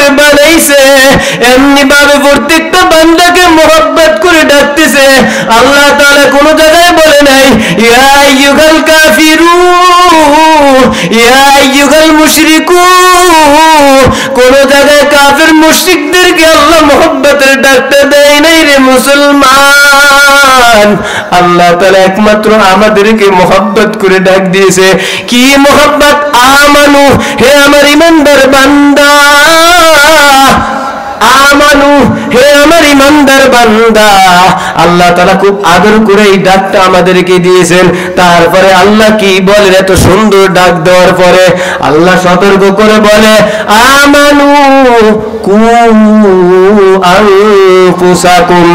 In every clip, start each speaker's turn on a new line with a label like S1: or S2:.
S1: করে বানাইছে, এমনি ভাবে প্রত্যেকটা বান্দাকে মোহাব্বত করে ডাকতেছে। আল্লাহ তাআলা কোন জায়গায় বলে নাই ইয়া আইয়ুহাল কাফিরুন ইয়া আইয়ুহাল মুশরিকুন, কোন জায়গায় কাফের মুশরিকদেরকে আল্লাহ মোহাব্বতের ডাকতে দেয় নাই রে মুসলমান। আল্লাহ তাআলা একমাত্র আমাদেরকে মোহাব্বত করে ডাক দিয়েছে। কি মোহাব্বত? আমানু, হে আমার ইমানদার বান্দা, আমানু, হে আমার ইমানদার বান্দা। আল্লাহ তাআলা খুব আদর করে এই ডাকটা আমাদেরকে দিয়েছেন। তারপরে আল্লাহ কি বলেন? এত সুন্দর ডাক দেওয়ার পরে আল্লাহ সতর্ক করে বলে আমানু কু আনফুসাকুম।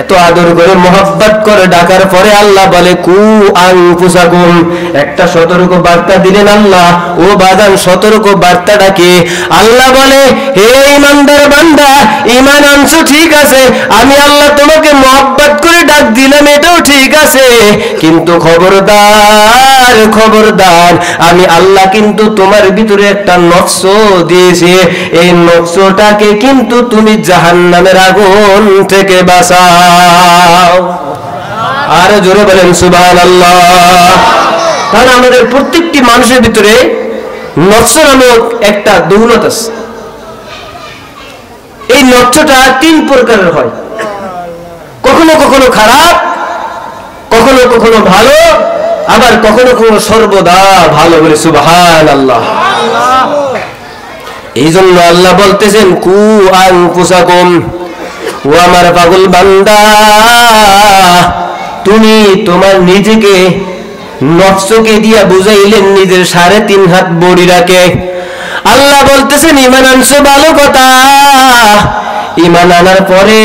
S1: এত আদর করে মোহাব্বত করে ডাকার পরে আল্লাহ বলে কু আনফুসাকুম, একটা সতর্ক বার্তা দিলেন আল্লাহ। ও বাজান, সতর্ক বার্তাটা কি? আল্লাহ বলে হে ইমানদার বান্দা, ঈমান আনছো ঠিক আছে, আমি আল্লাহ তোমাকে মোহাব্বত করে ডাক দিলাম, এটাও ঠিক আছে, কিন্তু খবরদার খবরদার, আমি আল্লাহ কিন্তু তোমার ভিতরে একটা নকশ দিয়েছি, এই নকশটাকে কিন্তু তুমি জাহান্নামের আগুন থেকে বাঁচাও। আর জোরে বলেন সুবহানাল্লাহ। কারণ আমাদের প্রত্যেকটি মানুষের ভিতরে নকশ নামক একটা দৌলত আছে। এই নকশটা তিন প্রকারের হয়, কখনো কখনো খারাপ, কখনো কখনো ভালো, আবার কখনো কখনো সর্বদা ভালো। বলে সুবহানাল্লাহ। এই জন্য আল্লাহ বলতেছেন কু আনফুসাকুম, ও আমার পাগল বান্দা, তুমি তোমার নিজেকে নফসকে দিয়া বুঝাইলেন নিজের 3.5 হাত বডিরাকে। আল্লাহ বলতেছেন ঈমান আনছো ভালো কথা, ঈমান আনার পরে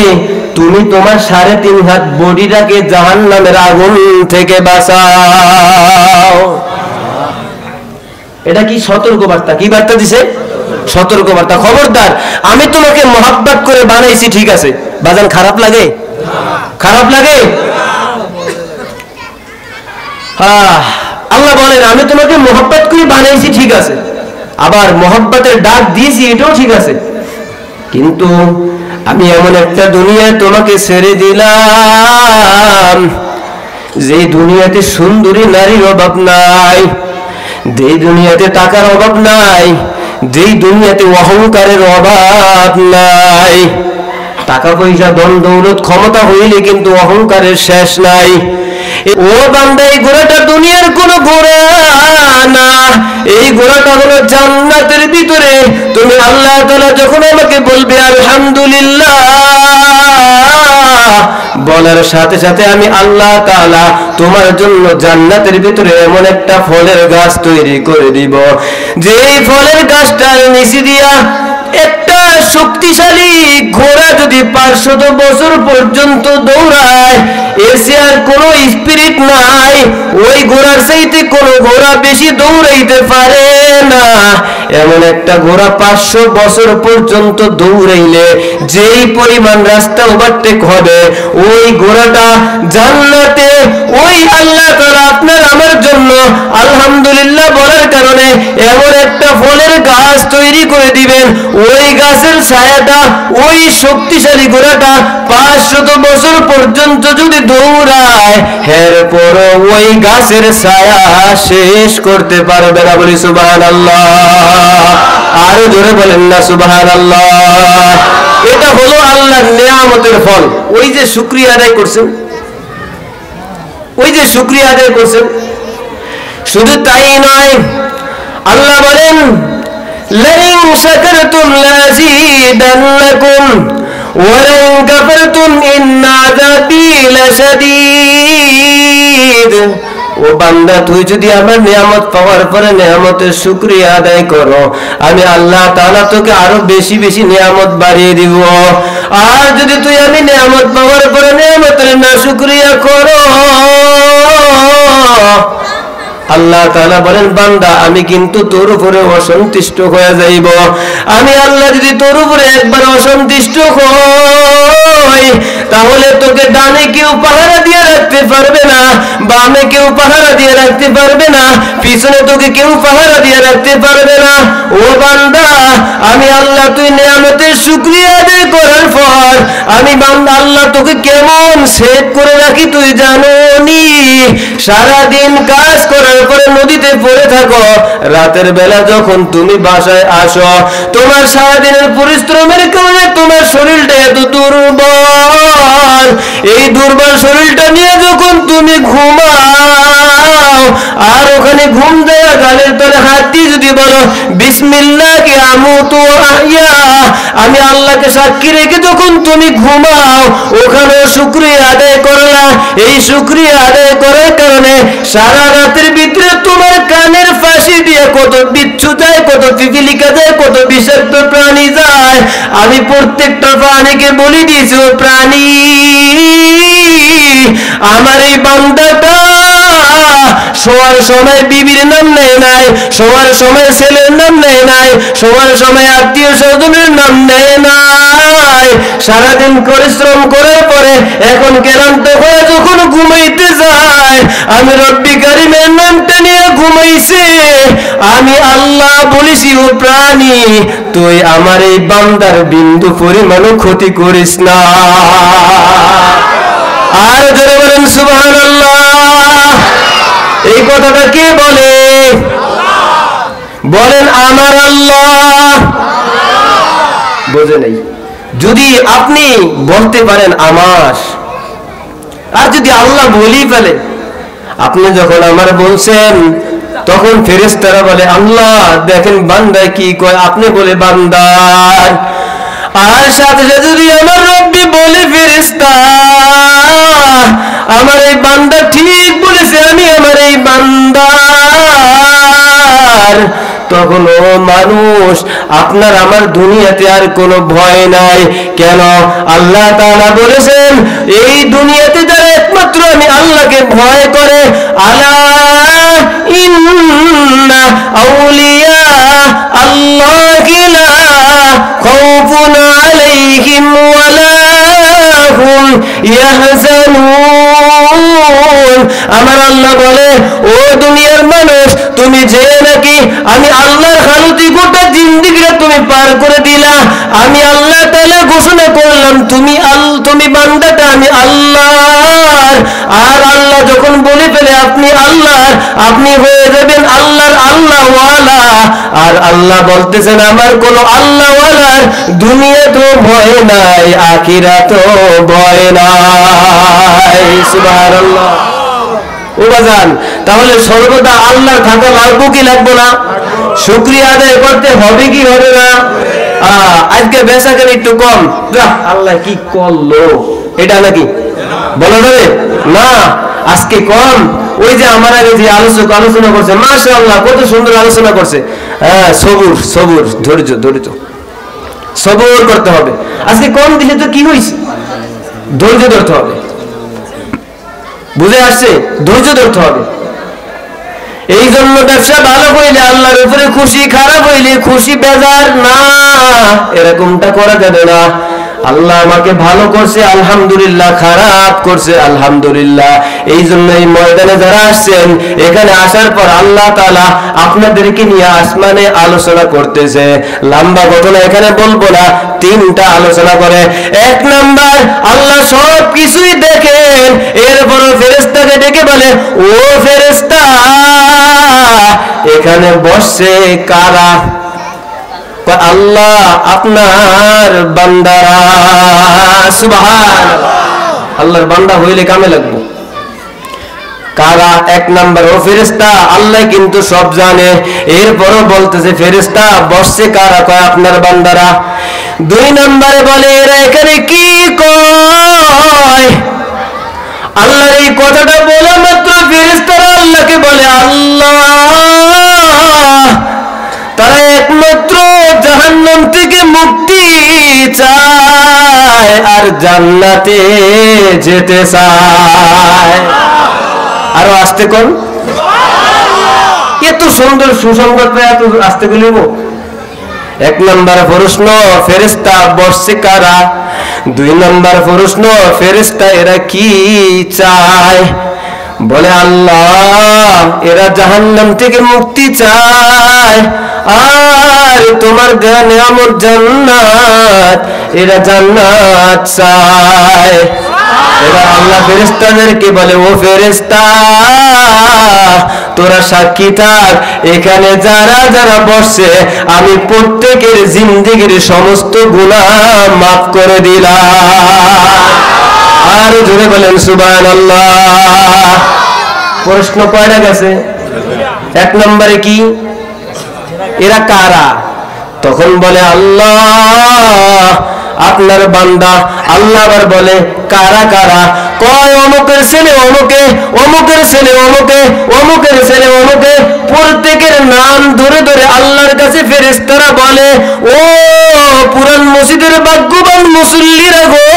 S1: তুমি তোমার 3.5 হাত বডিটাকে জাহান্নামের আগুন থেকে বাঁচাও। এটা কি সতর্ক বার্তা? কি বার্তা দিছে? সতর্ক বার্তা। খবরদার, আমি তোমাকে মোহাব্বত করে বানাইছি ঠিক আছে, বাজান খারাপ লাগে? খারাপ লাগে? আল্লাহ বলেন আমি তোমাকে মোহাব্বত করে বানাইছি ঠিক আছে, আবার মোহাব্বতের ডাক দিয়েছি এটাও ঠিক আছে, কিন্তু আমি এমন একটা দুনিয়ায় তোমাকে ছেড়ে দিলাম যে দুনিয়াতে সুন্দরী নারীর অভাব নাই, যে দুনিয়াতে টাকার অভাব নাই, যেই দুনিয়াতে অহংকারের অভাব নাই। টাকা পয়সা ধন দৌলত ক্ষমতা হইলে কিন্তু অহংকারের শেষ নাই। ও বান্দা, এই ঘোড়াটা দুনিয়ার কোন ঘোড়া না, এই ঘোড়াটা হলো জান্নাতের ভিতরে। তুমি আল্লাহ তাআলা যখন আমাকে বলবে আলহামদুলিল্লাহ বলার সাথে সাথে আমি আল্লাহ তাআলা তোমার জন্য জান্নাতের ভিতরে এমন একটা ফলের গাছ তৈরি করে দিব, যেই ফলের গাছটার নিচে দিয়া একটা শক্তিশালী ঘোড়া যদি 500 বছর পর্যন্ত দৌড়ায়, এসে আর কোনো স্পিরিট নাই, ওই ঘোড়ার চাইতে কোনো ঘোড়া বেশি দৌড়াইতে পারে না। এমন একটা ঘোড়া 500 বছর পর্যন্ত দৌড়াইলে যেই পরিমাণ রাস্তা ওভারটেক হবে, ওই ঘোড়াটা জান্নাতে ওই আল্লাহ তাআলা আপনার আমার জন্য আলহামদুলিল্লাহ বলার কারণে এমন একটা ফলের গাছ তৈরি করে দিবেন, ওই গাছের ছায়াটা ওই শক্তিশালী ঘোড়াটা 500 বছর পর্যন্ত যদি দৌড়ায়, এরপর ওই গাছের ছায়া শেষ করতে পারবে না। বলি সুবহানাল্লাহ। আরো জোরে বলেন না সুবহানাল্লাহ। এটা হলো আল্লাহর নিয়ামতের ফল। ওই যে শুকরিয়া আদায় করছেন, ওই যে শুকরিয়া আদায় করছেন, শুধু তাই নয়, আল্লাহ বলেন লাইন শাকারতুম লাযীদান্নাকুম ওয়া লাইন কাফারতুম ইন্না আযাবী লাশাদীদ। ও বান্দা, তুই যদি আমার নিয়ামত পাওয়ার পরে নিয়ামতের শুকরিয়া আদায় করো, আমি আল্লাহ তাআলা তোকে আরো বেশি বেশি নিয়ামত বাড়িয়ে দিব। আর যদি তুই আমি নিয়ামত পাওয়ার পরে নিয়ামতের না শুকরিয়া করো, আল্লাহ তাআলা বলেন বান্দা আমি কিন্তু তোর উপরে অসন্তুষ্ট হয়ে যাইব। আমি আল্লাহ যদি তোর উপরে একবার অসন্তুষ্ট হই তাহলে তোকে ডানে কেউ পাহারা দিয়ে রাখতে পারবে না, বামে কেউ পাহারা দিয়ে রাখতে পারবে না, পিছনে তোকে কেউ পাহারা দিয়ে রাখতে পারবে না। ও বান্দা আমি আল্লাহ তুই নিয়ামতের শুকরিয়া আদায় করার পর আমি বান্দা আল্লাহ তোকে কেমন সেভ করে রাখি তুই জানো নি? সারাদিন কাজ করার পরে নদীতে পড়ে থাকো, রাতের বেলা যখন তুমি বাসায় আসো তোমার সারাদিনের পরিশ্রমের কারণে তোমার শরীরটা এত দুর্বল, এই দুর্বল শরীরটা নিয়ে যখন তুমি ঘুমাও আর ওখানে ঘুম দেওয়া গালের তলে হাত দিয়ে যদি বলো বিসমিল্লাহি আমুতু ওয়া আহইয়া, আমি আল্লাহকে সাক্ষী রেখে যখন তুমি ঘুমাও ওখানে শুকরিয়া আদায় করলা। এই শুকরিয়া আদায় করার কারণে সারা রাতের ভিতরে তোমার কানের ফাঁসি দিয়ে কত বিচ্ছু যায়, কত পিপিলিকা যায়, কত বিষাক্ত প্রাণী যায়। আমি প্রত্যেকটা প্রাণীকে বলে দিয়েছি ও প্রাণী আমার এই বান্দাটা শোয়ার সময় বিবির নাম নেয় নাই, শোয়ার সময় ছেলের নাম নেয় নাই, শোয়ার সময় আত্মীয় স্বজনের নাম নেয় নাই। সারাদিন পরিশ্রম করার পরে এখন ক্লান্ত হয়ে যখন ঘুমাইতে যায় আমি রব্বি কারিমের নামটা নিয়ে ঘুমাইছে। আমি আল্লাহ বলেছি ও প্রাণী তুই আমার এই বান্দার বিন্দু পরিমাণও ক্ষতি করিস না। আর জোরে বলেন সুবহানাল্লাহ। এই কথাটা কে বলে? বলেন আমার আল্লাহ। বোঝে নাই? যদি আপনি বলতে পারেন আমার, আর যদি আল্লাহ বলেই ফেলে আপনি যখন আমার বলছেন তখন ফেরেশতারা বলে আল্লাহ দেখেন বান্দায় কি কয়, আপনি বলে বান্দার। আর সাথে সাথে যদি আমার রব্বি বলে ফেরেশতা আমার এই বান্দা ঠিক বলেছে আমি আমার এই বান্দার, তখন ও মানুষ আপনার আমার দুনিয়াতে আর কোনো ভয় নাই। কেন? আল্লাহ তাআলা বলেছেন এই দুনিয়াতে যারা একমাত্র আমি আল্লাহকে ভয় করে আলা ইন্না আউলিয়া আল্লাহি লা খাউফুন আলাইহিম ওয়ালা হুম ইয়াহজানুন। আমার আল্লাহ বলে ও দুনিয়ার মানুষ তুমি যে নাকি আমি আল্লাহর খালুতি গোটা জিন্দেগিটা তুমি পার করে দিলা, আমি আল্লাহ তাআলা ঘোষণা করলাম তুমি বান্দাটা আমি আল্লাহর। আর আল্লাহ যখন বলে ফেলে আপনি আল্লাহর, আপনি হয়ে যাবেন আল্লাহর আল্লাহওয়ালা। আর আল্লাহ বলতেছেন আমার কোন আল্লাহওয়ালার দুনিয়াতেও ভয় নাই আখিরাতেও ভয় নাই। সুবহানাল্লাহ। ও বাজান তাহলে সর্বদা আল্লাহ থাকা লাগবে কি লাগবে না? শুকরিয়া আদায় করতে হবে কি হবে না? আজকে বেচাকেনা একটু কম, আল্লাহ কি করলো এটা নাকি বলা যাবে না? আজকে কম, ওই যে আমার আগে যে আলোচনা করছে মাশাআল্লাহ কত সুন্দর আলোচনা করছে। হ্যাঁ সবুর ধৈর্য সবুর করতে হবে। আজকে কম দিলে তো কি হয়েছে? ধৈর্য ধরতে হবে। বুঝে আসছে? ধৈর্য ধরতে হবে। এই জন্য ব্যবসা ভালো হইলে আল্লাহর উপরে খুশি, খারাপ হইলে খুশি বেজার না, এরকমটা করা যাবে না। আল্লাহ আমাকে ভালো করছে আলহামদুলিল্লাহ, খারাপ করছে আলহামদুলিল্লাহ। এই জন্য এই ময়দানে যারা আসছেন এখানে আসার পর আল্লাহ তাআলা আপনাদেরকে নিয়ে আসমানে আলোচনা করতেছে। লম্বা ঘটনা এখানে বলবো না, তিনটা আলোচনা করে। এক নাম্বার আল্লাহ সব কিছুই দেখেন, এরপর ফেরেশতাকে ডেকে বলে ও ফেরেশতা এখানে বসছে কারা? আল্লাহ আপনার বান্দারা। সুবহানাল্লাহ। আল্লাহর বান্দা হইলে কামে লাগবো। কারা? এক নাম্বার ও ফেরেশতা, আল্লাহ কিন্তু সব জানে, এরপরও বলতেছে ফেরেশতা বসছে কারা? কয় আপনার বান্দারা। দুই নাম্বারে বলে এরা এখানে কি কয়? আল্লাহর এই কথাটা বলা মাত্র ফেরেশতারা আল্লাহকে বলে আল্লাহ তারা একমাত্র জাহান্নাম থেকে মুক্তি চায় আর জান্নাতে যেতে চায়। আরো আসতে কোন এত সুন্দর সুসংবাদ এত আসতে বলিব। 1 নম্বর প্রশ্ন, ফেরেশতা বসছে কারা? 2 নম্বর প্রশ্ন, ফেরেশতা এরা কি চায়? বলে আল্লাহ এরা জাহান্নাম থেকে মুক্তি চায়, আর তোমার দেয়া নিয়ামত জান্নাত, এরা জান্নাত চায়। এবার আল্লাহ ফেরেশতাদেরকে বলে, ও ফেরেশতা তোরা সাক্ষী থাক, এখানে যারা যারা বসছে আমি প্রত্যেকের জিন্দেগির সমস্ত গুনাহ মাফ করে দিলাম। আর জোরে বলেন সুবহানাল্লাহ। প্রশ্ন কয়টা গেছে? 1 নম্বরে কি? এরা কারা? তখন বলে আল্লাহ আপনার বান্দা। আল্লাহ আবার বলে কারা কারা? কয় অমুকের ছেলে অমুকে, অমুকের ছেলে অমুকে, অমুকের ছেলে অমুকে। প্রত্যেকের নাম ধরে ধরে আল্লাহর কাছে ফেরেশতারা বলে, ও পুরান মসজিদের ভাগ্যবান মুসল্লিরা গো,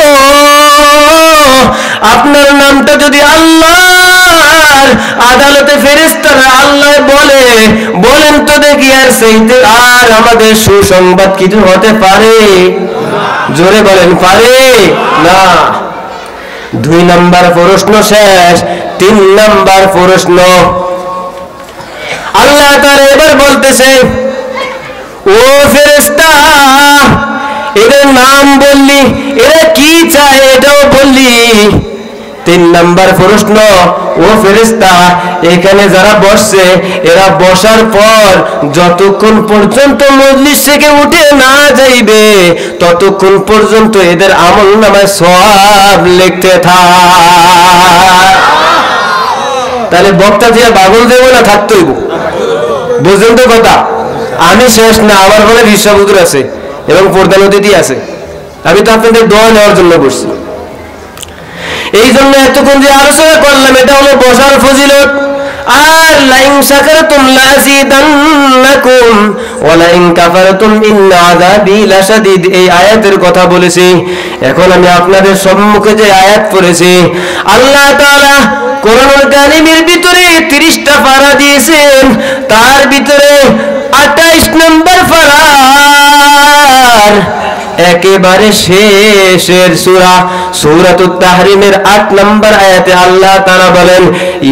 S1: আপনার নামটা যদি আল্লাহর আদালতে ফেরেশতারা আল্লাহ বলে, বলেন তো দেখি আর সেইতে আর আমাদের সুসংবাদ কিছু হতে পারে? জোরে বলেন পারে না। 2 নম্বর প্রশ্ন শেষ। 3 নম্বর প্রশ্ন আল্লাহ তাআলা এবার বলতেছে, ও ফেরেশতা এদের নাম বললি, এরা কি চায় এটাও বললি। 3 নম্বর প্রশ্ন, ও ফেরেশতা এখানে যারা বসছে এরা বসার পর যতক্ষণ পর্যন্ত মজলিস থেকে উঠে না যাইবে ততক্ষণ পর্যন্ত এদের আমলনামায় সওয়াব লিখতে থাক। তাহলে বক্তা দিয়ে পাগল দেব না থাকতে হইব, বুঝলেন তো কথা? আমি শেষ না, আমার ঘরে ঋষাবুদুর আছে এবং প্রধান অতিথি আছে। আমি তো আপনাদের দোয়া নেওয়ার জন্য বসছি। এই জন্য এতক্ষণ যে আলোচনা করলাম এটা হলো বসার ফজিলত। আর লাইন শাকারতুম লাযিদান্নাকুম ওয়া লাইন কাফারতুম ইন্না আযাবি লাশাদীদ, এই আয়াতের কথা বলেছি। এখন আমি আপনাদের সম্মুখে যে আয়াত পড়েছি, আল্লাহ তাআলা কোরআনুল কারীমের ভিতরে 30টা পারা দিয়েছেন, তার ভিতরে 28 নম্বর পারার একেবারে শেষের সূরা সূরাতুত তাহরিমের 8 নম্বর আয়াতে আল্লাহ তাআলা বলেন,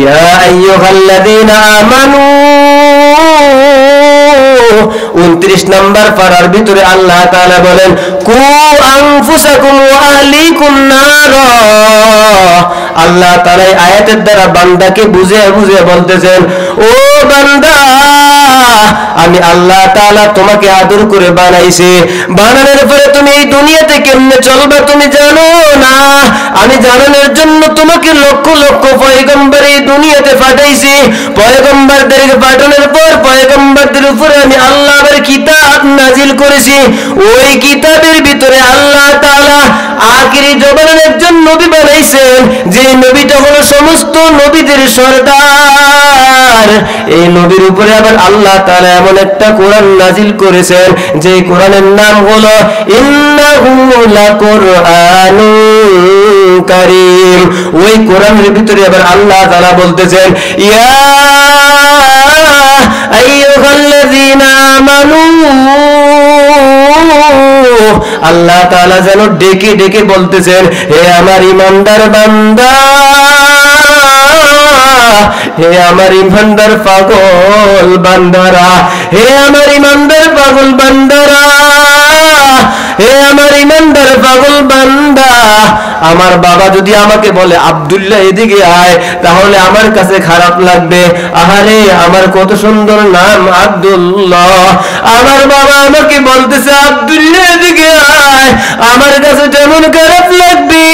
S1: ইয়া আইয়ুহাল্লাযীনা আমানু। 29 নম্বর পারার ভিতরে আল্লাহ তাআলা বলেন, কু আনফুসাকুম ওয়া আহলিকুম নারা। আল্লাহ তাআলা এই আয়াতের দ্বারা বান্দাকে বুঝিয়ে বুঝিয়ে বলতেছেন, ও বান্দা আমি আল্লাহ তাআলা তোমাকে আদর করে বানাইছি, বানানোর পরে তুমি এই দুনিয়াতে কেমনে চলবা তুমি জানো না। আমি জানানোর জন্য তোমাকে লক্ষ লক্ষ পয়গম্বর এই দুনিয়াতে পাঠাইছি। পয়গম্বরদেরকে পাঠানোর পর পয়গম্বরদের উপরে আমি আল্লাহর কিতাব নাজিল করেছি। ওই কিতাবের ভিতরে আল্লাহ তাআলা আখিরি জমানার একজন নবী বানাইছেন, যে নবীটা হলো সমস্ত নবীদের সরদার। এই নবীর উপরে আবার আল্লাহ তাআলা এমন একটা কোরআন নাজিল করেছেন যে কোরআনের নাম হলো ইন্নাহু লাকুরআনুন কারীম। ওই কোরআনের ভিতরে আবার আল্লাহ তাআলা বলতেছেন, ইয়া আইয়ুহাল্লাযীনা আমানু। আল্লাহ তাআলা যেন ডেকে ডেকে বলতেছেন, হে আমার ঈমানদার বান্দা, হে আমার ঈমানদার পাগল বান্দারা, হে আমার ঈমানদার পাগল বান্দারা, হে আমার ঈমানদার পাগল বান্দা। আমার বাবা যদি আমাকে বলে আব্দুল্লাহ এদিকে আয়, তাহলে আমার কাছে খারাপ লাগবে। আহারে আমার কত সুন্দর নাম আব্দুল্লাহ, আমার বাবা আমাকে বলতেছে আব্দুল্লাহ এদিকে আয়, আমার কাছে যেমন খারাপ লাগবে।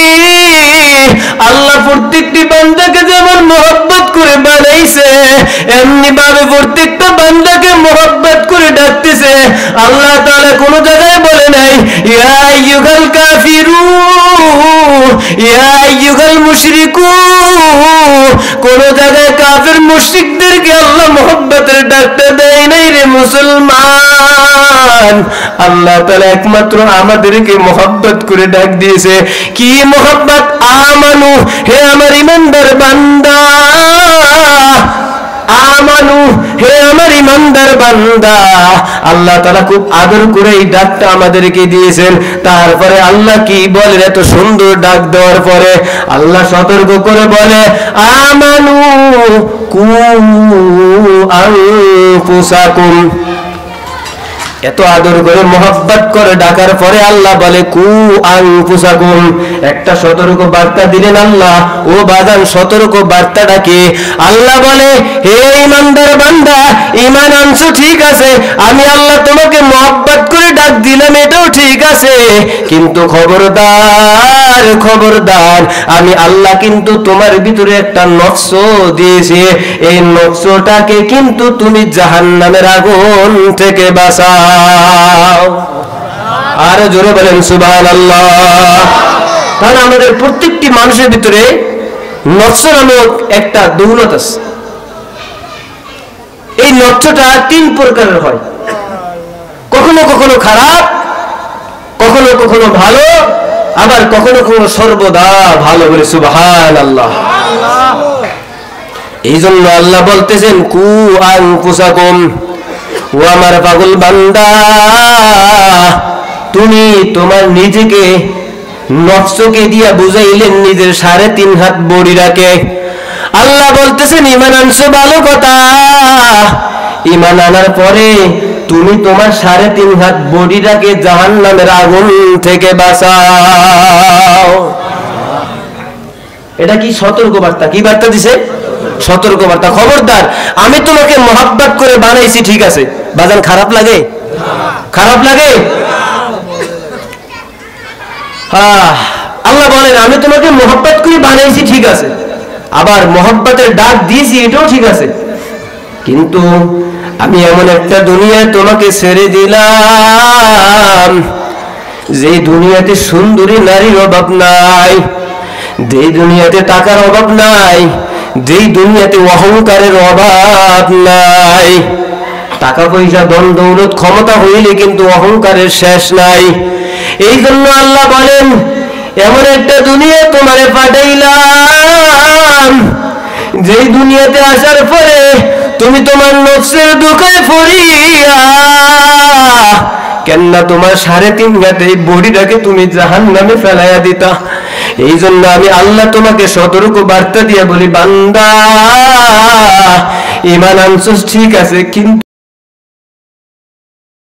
S1: আল্লাহ প্রত্যেকটি বান্দাকে যেমন মহব্বত করে বানাইছে, এমনি ভাবে প্রত্যেকটা বান্দাকে মহব্বত করে ডাকতেছে। আল্লাহ তাআলা কোন জায়গায় বলে নাই ইয়া আইয়ুহাল কাফিরুন, ইয়া আইয়ুহাল মুশরিকুন। কোন জায়গায় কাফের মুশরিকদেরকে আল্লাহ মহব্বতের ডাকতে দেয় নাই রে মুসলমান। আল্লাহ তাআলা একমাত্র আমাদেরকে মহব্বত করে ডাক দিয়েছে। কি মহব্বত? আমানু, হে আমার ঈমানদার বান্দা। আমানু, হে আমার ইমানদার বান্দা। আল্লাহ তাআলা খুব আদর করে এই ডাকটা আমাদেরকে দিয়েছেন। তারপরে আল্লাহ কি বলে, এত সুন্দর ডাক দেওয়ার পরে আল্লাহ সতর্ক করে বলে, আমানু কু আনফুসাকুম। এত আদর করে মোহাব্বত করে ডাকার পরে আল্লাহ বলে কু আনফুসাকুম, একটা সতর্ক বার্তা দিলেন আল্লাহ। ও বাজান, সতর্ক বার্তাটা কি? আল্লাহ বলে, হে ইমানদার বান্দা, ঈমান আনছো ঠিক আছে, আমি আল্লাহ তোমাকে মোহাব্বত করে ডাক দিলাম, এটাও ঠিক আছে, কিন্তু খবরদার খবরদার, আমি আল্লাহ কিন্তু তোমার ভিতরে একটা নকশ দিয়েছি, এই নকশটাকে কিন্তু তুমি জাহান্নামের আগুন থেকে বাঁচাও। আর জোরে বলেন সুবহানাল্লাহ। তাহলে আমাদের প্রত্যেকটি মানুষের ভিতরে নকশ নামক একটা দৌলত আছে। এই নকশটা 3 প্রকারের হয়, কখনো কখনো খারাপ, কখনো কখনো ভালো, আবার কখনো কখনো সর্বদা ভালো। বলে সুবহানাল্লাহ। এই জন্য আল্লাহ বলতেছেন কু আনফুসাকুম। ও আমার পাগল বান্দা, তুমি তোমার নিজেকে নফসকে দিয়া বুঝাইলেন নিজের 3.5 হাত বডিটাকে। আল্লাহ বলতেছেন ঈমান আনছো ভালো কথা, ঈমান আনার পরে তুমি তোমার 3.5 হাত বডিটাকে জাহান্নামের আগুন থেকে বাঁচাও। এটা কি সতর্ক বার্তা? কি বার্তা দিছে? সতর্ক বার্তা। খবরদার, আমি তোমাকে মোহাব্বত করে বানাইছি ঠিক আছে, বাজান খারাপ লাগে? খারাপ লাগে? আল্লাহ বলেন আমি তোমাকে মোহাব্বত করে বানাইছি ঠিক আছে, আবার মোহাব্বতের ডাক দিয়েছি এটাও ঠিক আছে, কিন্তু আমি এমন একটা দুনিয়ায় তোমাকে ছেড়ে দিলাম যে দুনিয়াতে সুন্দরী নারীর অভাব নাই, যেই দুনিয়াতে টাকার অভাব নাই, যেই দুনিয়াতে অহংকারের অভাব নাই। টাকা পয়সা ধন দৌলত ক্ষমতা হইলে কিন্তু অহংকারের শেষ নাই। এই জন্য আল্লাহ বলেন এমন একটা দুনিয়া তোমারে পাঠাইলাম যেই দুনিয়াতে আসার পরে তুমি তোমার নফসের দুঃখে পড়িয়া কেননা তোমার 3.5 হাত এই বডিটাকে তুমি জাহান্নামে ফেলাইয়া দিতা। এই জন্য আমি আল্লাহ তোমাকে সতর্ক বার্তা দিয়ে বলি, বান্দা ঈমান আনছস ঠিক আছে, কিন্তু